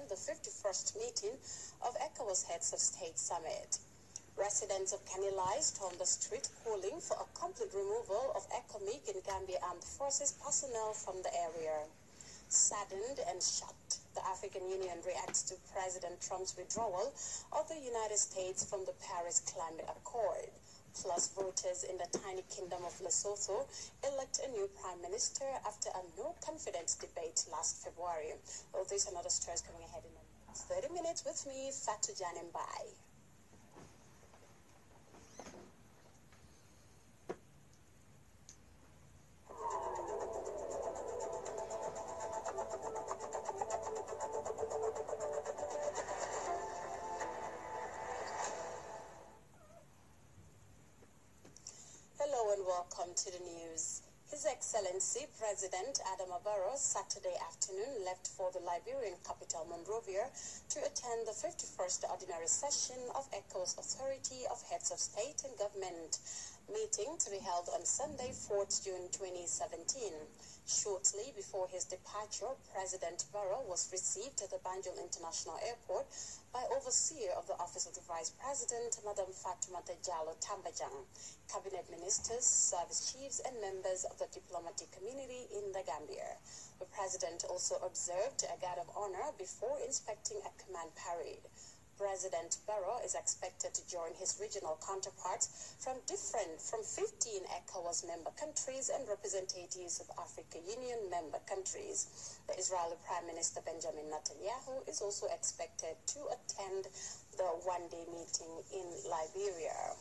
attend the 51st meeting of ECOWAS Heads of State Summit. Residents of Kanilai stormed the street calling for a complete removal of ECOMIG and Gambia Armed Forces personnel from the area. Saddened and shocked, the African Union reacts to President Trump's withdrawal of the United States from the Paris Climate Accord. Plus, voters in the tiny kingdom of Lesotho elect a new prime minister after a no-confidence debate last February. All these and other stories coming ahead in the next 30 minutes with me, Fatou Janembai. Hello and welcome to the news. His Excellency President Adama Barrow Saturday afternoon left for the Liberian capital Monrovia to attend the 51st ordinary session of ECOWAS Authority of Heads of State and Government meeting to be held on Sunday, 4th June 2017. Shortly before his departure, President Barrow was received at the Banjul International Airport by Overseer of the Office of the Vice President, Madam Fatoumata Jallow Tambajang, Cabinet Ministers, Service Chiefs, and members of the diplomatic community in the Gambia. The President also observed a guard of honor before inspecting a command parade. President Barrow is expected to join his regional counterparts from 15 ECOWAS member countries and representatives of African Union member countries. The Israeli Prime Minister Benjamin Netanyahu is also expected to attend the one-day meeting in Liberia.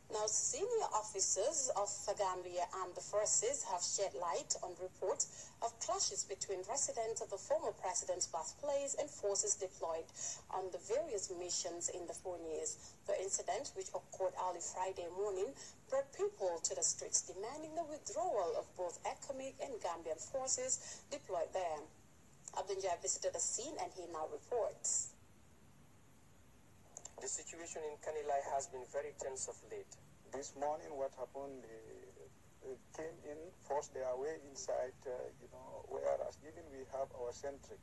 Now, senior officers of the Gambia Armed Forces have shed light on reports of clashes between residents of the former president's birthplace and forces deployed on the various missions in the 4 years. The incident, which occurred early Friday morning, brought people to the streets demanding the withdrawal of both ECOMIG and Gambian forces deployed there. Abdunjai visited the scene and he now reports. The situation in Kanilai has been very tense of late. This morning, what happened, they came in, forced their way inside, whereas even we have our sentry,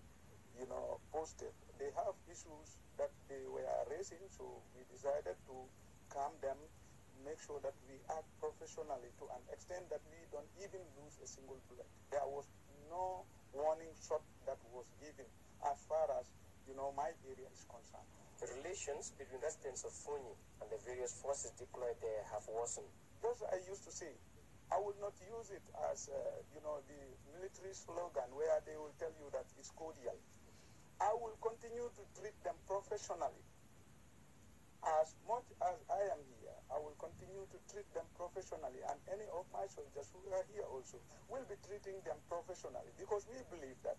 posted. They have issues that they were raising, so we decided to calm them, make sure that we act professionally to an extent that we don't even lose a single bullet. There was no warning shot that was given as far as, my area is concerned. The relations between residents of Fonyi and the various forces deployed there have worsened. Just I used to say, I will not use it as, the military slogan where they will tell you that it's cordial. I will continue to treat them professionally. As much as I am here, I will continue to treat them professionally, and any of my soldiers who are here also will be treating them professionally, because we believe that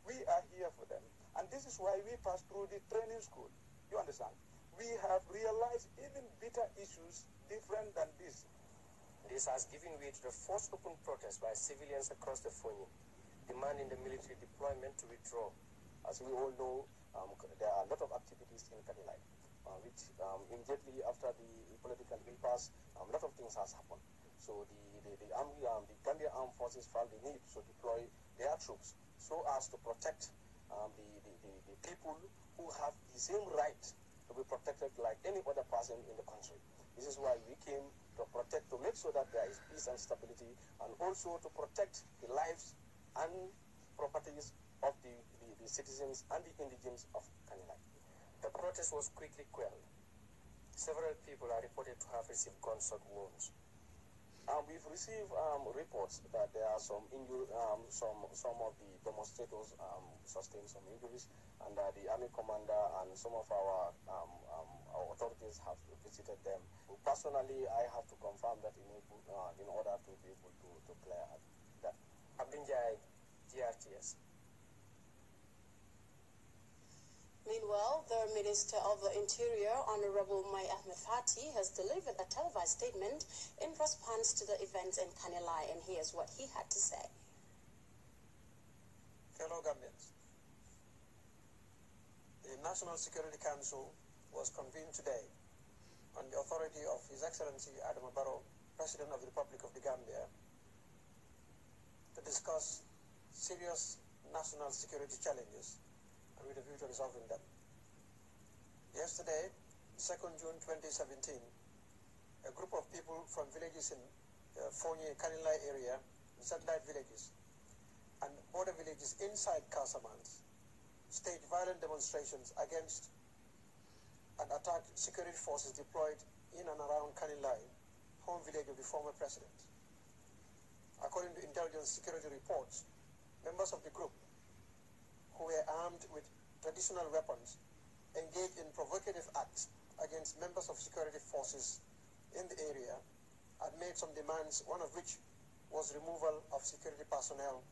we are here for them. And this is why we pass through the training school. You understand? We have realized even bitter issues different than this. This has given way to the forced open protest by civilians across the Fonyi, demanding the military deployment to withdraw. As we all know, there are a lot of activities in Kanilai, which immediately after the political impasse, a lot of things has happened. So the Gambia Armed Forces felt the need to deploy their troops so as to protect the people who have the same right to be protected like any other person in the country. This is why we came to protect, to make sure that there is peace and stability, and also to protect the lives and properties of the citizens and the indigenes of Kanilai. The protest was quickly quelled. Several people are reported to have received gunshot wounds. We've received reports that there are some some of the demonstrators sustained some injuries, and the army commander and some of our authorities have visited them. Personally, I have to confirm that in order to be able to clear that. Abdinjai, GRTS. Meanwhile, the Minister of the Interior, Honorable Mai Ahmed Fati, has delivered a televised statement in response to the events in Kanilai, and here's what he had to say. Fellow Gambians, the National Security Council was convened today on the authority of His Excellency Adama Barrow, President of the Republic of the Gambia, to discuss serious national security challenges and with a view to resolving them. Yesterday, 2nd June 2017, a group of people from villages in Fonyi, Kanilai area, satellite villages, and border villages inside Casamance staged violent demonstrations against and attacked security forces deployed in and around Kanilai, home village of the former president. According to intelligence security reports, members of the group, who were armed with traditional weapons, engaged in provocative acts against members of security forces in the area and made some demands, one of which was removal of security personnel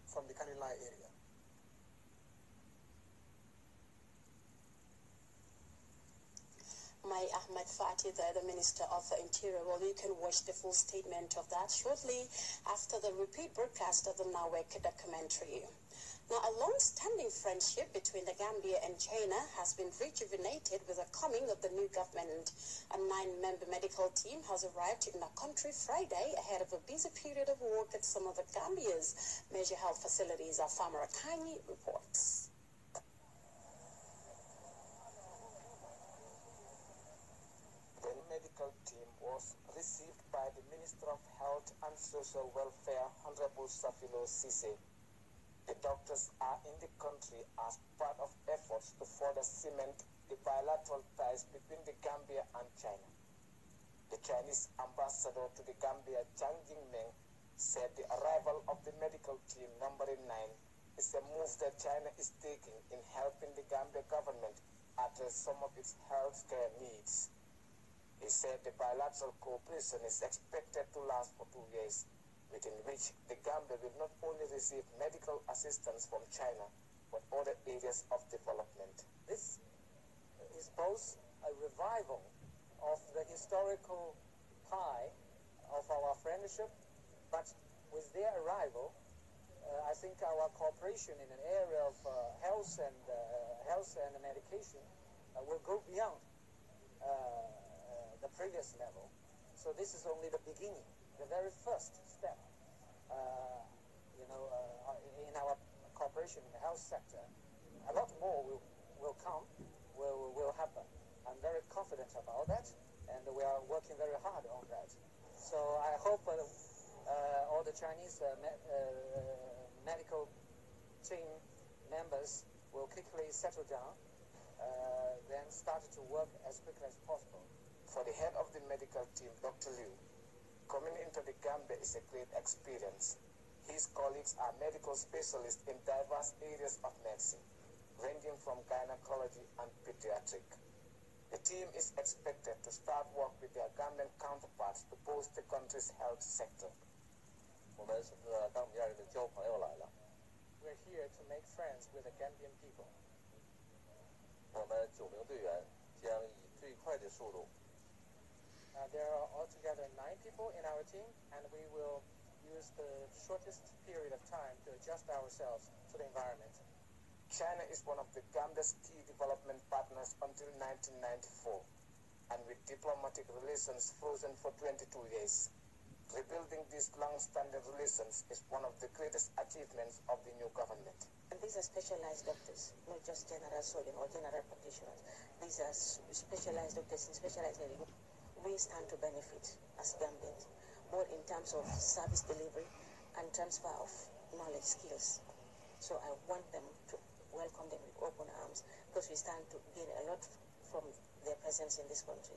from the Kanilai area. Mai Ahmed Fatih, the Minister of the Interior. Well, you can watch the full statement of that shortly after the repeat broadcast of the Nawek documentary. Now, a long-standing friendship between the Gambia and China has been rejuvenated with the coming of the new government. A 9-member medical team has arrived in the country Friday ahead of a busy period of work at some of the Gambia's major health facilities. Our farmer Akani reports. The medical team was received by the Minister of Health and Social Welfare, Honorable Safilo Sise. The doctors are in the country as part of efforts to further cement the bilateral ties between the Gambia and China. The Chinese ambassador to the Gambia, Zhang Jingmeng, said the arrival of the medical team numbering 9 is a move that China is taking in helping the Gambia government address some of its healthcare needs. He said the bilateral cooperation is expected to last for 2 years, within which the Gambia will not only receive medical assistance from China, but other areas of development. This is both a revival of the historical tie of our friendship, but with their arrival, I think our cooperation in an area of health and medication will go beyond the previous level. So this is only the beginning, the very first step. In our cooperation in the health sector, a lot more will come, will happen. I'm very confident about that, and we are working very hard on that. So I hope all the Chinese medical team members will quickly settle down, then start to work as quickly as possible. For the head of the medical team, Dr. Liu, coming into the Gambia is a great experience. His colleagues are medical specialists in diverse areas of medicine, ranging from gynecology and pediatric. The team is expected to start work with their Gambian counterparts to boost the country's health sector. We're here to make friends with the Gambian people. There are altogether 9 people in our team, and we will use the shortest period of time to adjust ourselves to the environment. China is one of the Gambia's key development partners until 1994, and with diplomatic relations frozen for 22 years. Rebuilding these long-standing relations is one of the greatest achievements of the new government. And these are specialized doctors, not just general surgeons or general practitioners. These are specialized doctors in specialized medical. We stand to benefit as Gambians, both in terms of service delivery and transfer of knowledge skills. So I want them to welcome them with open arms, because we stand to gain a lot from their presence in this country.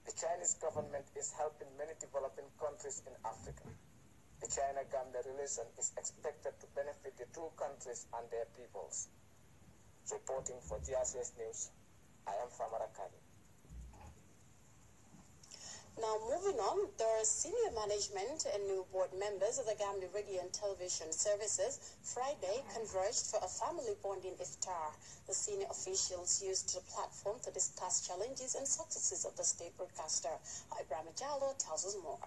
The Chinese government is helping many developing countries in Africa. The China-Gambia relation is expected to benefit the two countries and their peoples. Reporting for GRCS News, I am Famara Kari. Now, moving on, the senior management and new board members of the Gambia Radio and Television Services Friday converged for a family bonding iftar. The senior officials used the platform to discuss challenges and successes of the state broadcaster. Ibrahim Jallo tells us more.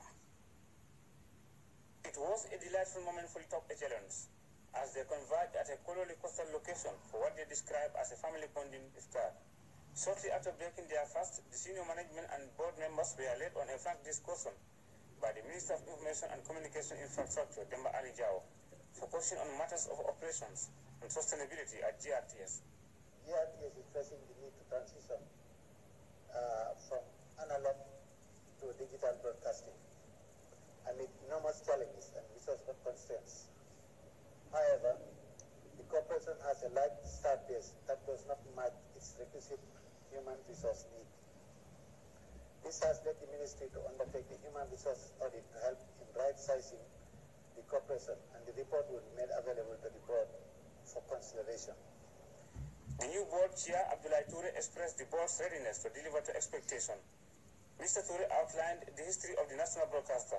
It was a delightful moment for the top echelons as they converged at a colorfully coastal location for what they describe as a family bonding iftar. Shortly after breaking their fast, the senior management and board members were led on a frank discussion by the Minister of Information and Communication Infrastructure, Demba Ali Jao, focusing on matters of operations and sustainability at GRTS. GRTS is facing the need to transition from analog to digital broadcasting amid enormous challenges and resource constraints. However, the corporation has a large staff base that does not match its requisite human resource need. This has led the ministry to undertake the human resource audit to help in right-sizing the corporation, and the report will be made available to the board for consideration. The new board chair, Abdoulaye Toure, expressed the board's readiness to deliver to expectation. Mr. Toure outlined the history of the national broadcaster,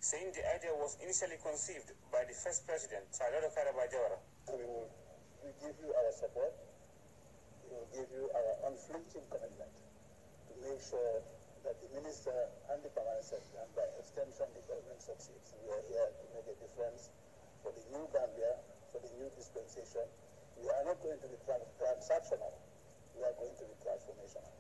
saying the idea was initially conceived by the first president, Salvador Karabakh Jawara. We will give you our support. We will give you our unflinching commitment to make sure that the minister and the permanent secretary, and by extension the government succeeds. We are here to make a difference for the new Gambia, for the new dispensation. We are not going to be transactional. We are going to be transformational.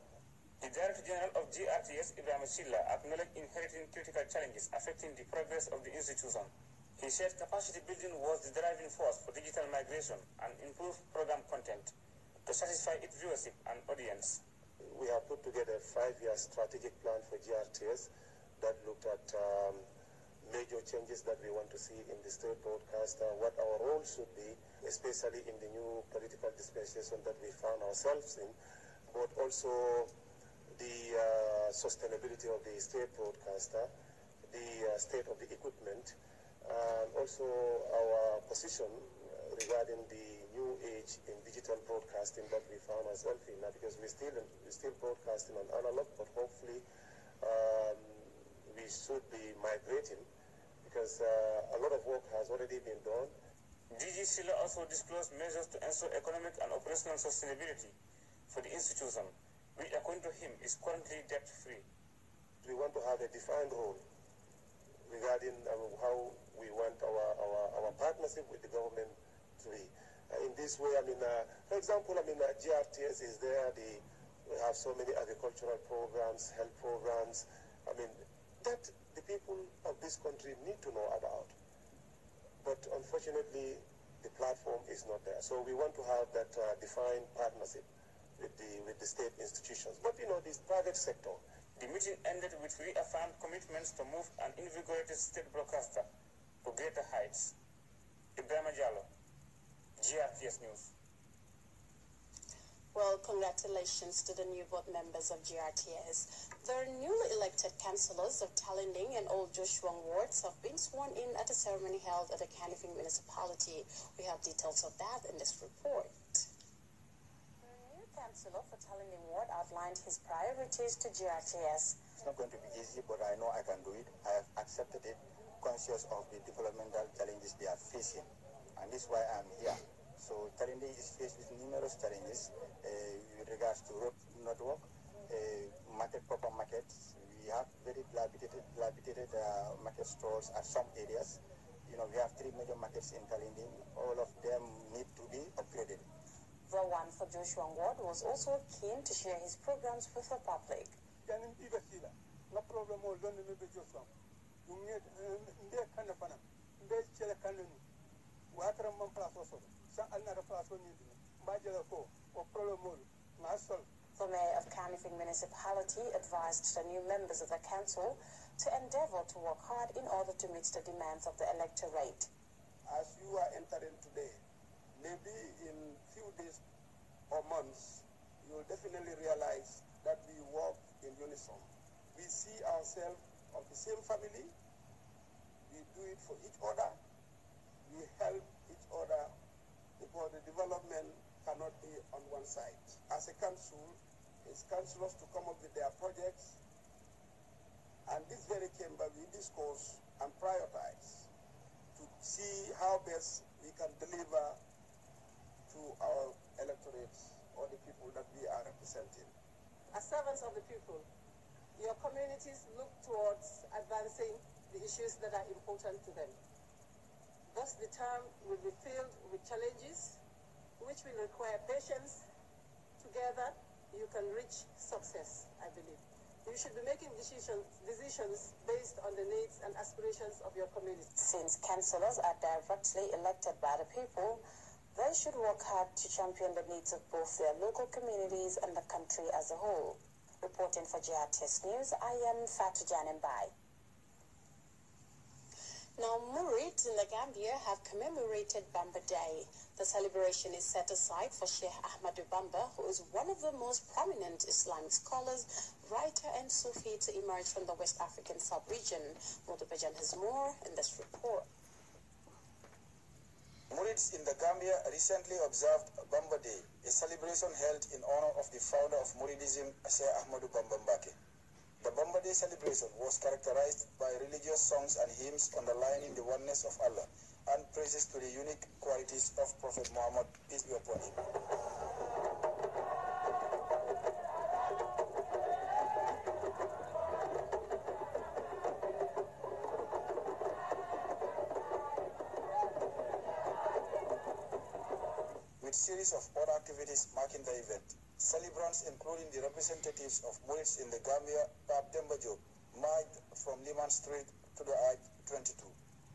The Director General of GRTS, Ibrahim Silla, acknowledged inheriting critical challenges affecting the progress of the institution. He said capacity building was the driving force for digital migration and improved program content to satisfy its viewership and audience. We have put together a 5-year strategic plan for GRTS that looked at major changes that we want to see in the state broadcast, what our role should be, especially in the new political dispensation that we found ourselves in, but also the sustainability of the state broadcaster, the state of the equipment, and also our position regarding the new age in digital broadcasting that we found ourselves in, because we're still broadcasting on analog, but hopefully we should be migrating, because a lot of work has already been done. DG Silla also disclosed measures to ensure economic and operational sustainability for the institution, which according to him is currently debt-free. We want to have a defined role regarding how we want our partnership with the government to be. In this way, for example, GRTS is there, we have so many agricultural programs, health programs, that the people of this country need to know about. But unfortunately, the platform is not there. So we want to have that defined partnership with the state institutions. But this private sector. The meeting ended with reaffirmed commitments to move an invigorated state broadcaster to greater heights. Ibrahim Jallo, GRTS News. Well, congratulations to the new board members of GRTS. The newly elected councillors of Talending and Old Joshuang wards have been sworn in at a ceremony held at the Canifing municipality. We have details of that in this report. The new councillor for Talending ward outlined his priorities to GRTS. It's not going to be easy, but I know I can do it. I have accepted it, conscious of the developmental challenges they are facing. And this is why I'm here. So Talending is faced with numerous challenges with regards to road network, proper markets. We have very dilapidated market stores at some areas. We have 3 major markets in Talending. All of them need to be upgraded. The one for Joshua Ward was also keen to share his programs with the public. The mayor of Canifing municipality advised the new members of the council to endeavor to work hard in order to meet the demands of the electorate. As you are entering today, maybe in few days or months, you will definitely realize that we work in unison. We see ourselves of the same family. We do it for each other. We help each other, because the development cannot be on one side. As a council, it's councillors to come up with their projects, and this very chamber we discuss and prioritize to see how best we can deliver to our electorates or the people that we are representing. As servants of the people, your communities look towards advancing the issues that are important to them. Thus, the term will be filled with challenges, which will require patience. Together, you can reach success, I believe. You should be making decisions based on the needs and aspirations of your community. Since councillors are directly elected by the people, they leaders should work hard to champion the needs of both their local communities and the country as a whole. Reporting for GRTS News, I am Fatou Janembai. Now, Murids in the Gambia have commemorated Bamba Day. The celebration is set aside for Sheikh Ahmadu Bamba, who is one of the most prominent Islamic scholars, writer and Sufi to emerge from the West African sub-region. Modubajan has more in this report. Murids in the Gambia recently observed Bamba Day, a celebration held in honor of the founder of Muridism, Sheikh Ahmadu Bamba Mbake. The Bamba Day celebration was characterized by religious songs and hymns underlining the oneness of Allah and praises to the unique qualities of Prophet Muhammad, peace be upon him. With series of other activities marking the event, celebrants including the representatives of Murids in the Gambia, Pape Demba Diop, marched from Liman Street to the Arch 22.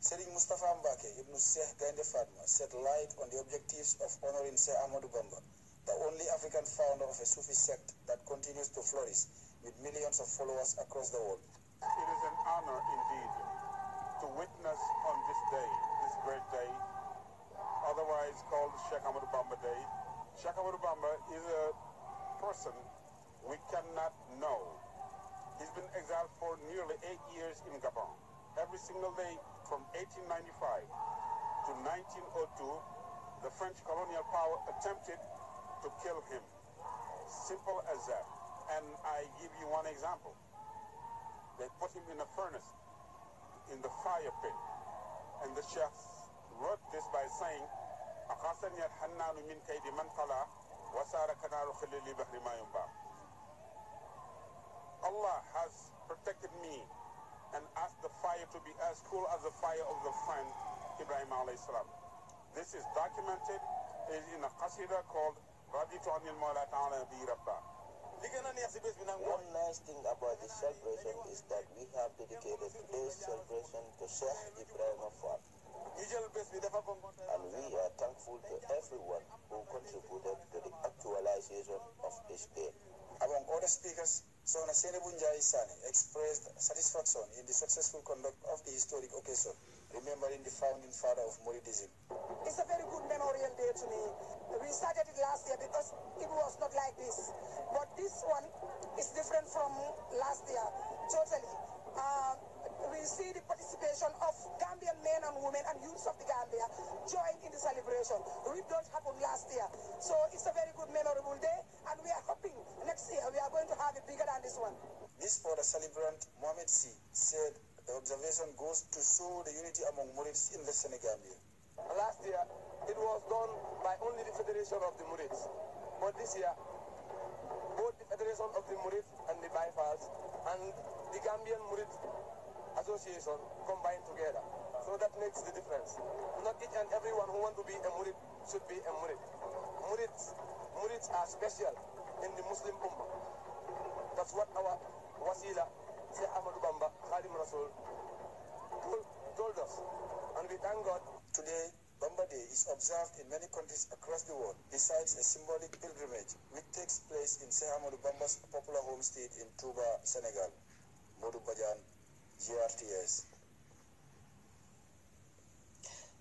Serigne Mustafa Mbake Ibn Sheikh Gainde Fatma shed light on the objectives of honoring Sheikh Ahmadu Bamba, the only African founder of a Sufi sect that continues to flourish with millions of followers across the world. It is an honor indeed to witness on this day, this great day, otherwise called Sheikh Ahmadu Bamba Day. Sheikh Ahmadu Bamba is a person we cannot know. He's been exiled for nearly 8 years in Gabon. Every single day from 1895 to 1902, the French colonial power attempted to kill him. Simple as that. And I give you one example. They put him in a furnace, in the fire pit. And the Sheikh wrote this by saying, Allah has protected me and asked the fire to be as cool as the fire of the friend Ibrahim alayhi salam. This is documented in a qasida called Raditu Anil Mawla Ta'ala Bi Rabba. One nice thing about this celebration is that we have dedicated today's celebration to Sheikh Ibrahim Afar. And we are thankful to everyone who contributed to the actualization of this day. Among other speakers, Sona Senebu Njai Sane expressed satisfaction in the successful conduct of the historic occasion, remembering the founding father of Muridism. It's a very good memorial day to me. We started it last year because it was not like this. But this one is different from last year, totally. We see the participation of Gambian men and women and youths of the Gambia join in the celebration. It don't happen last year. So it's a very good memorable day, and we are hoping next year we are going to have it bigger than this one. This for the celebrant Mohamed C. said the observation goes to show the unity among Murids in the Senegambia. Last year it was done by only the Federation of the Murids, but this year both the Federation of the Murids and the Bypass and the Gambian Murids Association combined together. So that makes the difference. Not each and everyone who wants to be a Murid should be a Murid. Murids are special in the Muslim Ummah. That's what our Wasila, Sheikh Ahmadu Bamba, Khadim Rasul, told us. And we thank God. Today, Bamba Day is observed in many countries across the world, besides a symbolic pilgrimage which takes place in Sheikh Ahmadu Bamba's popular home state in Touba, Senegal. Modou Badiane, GRTS.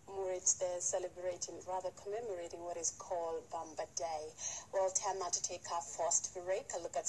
Murids there celebrating, rather commemorating what is called Bamba Day. Well, time now to take our first break, a look at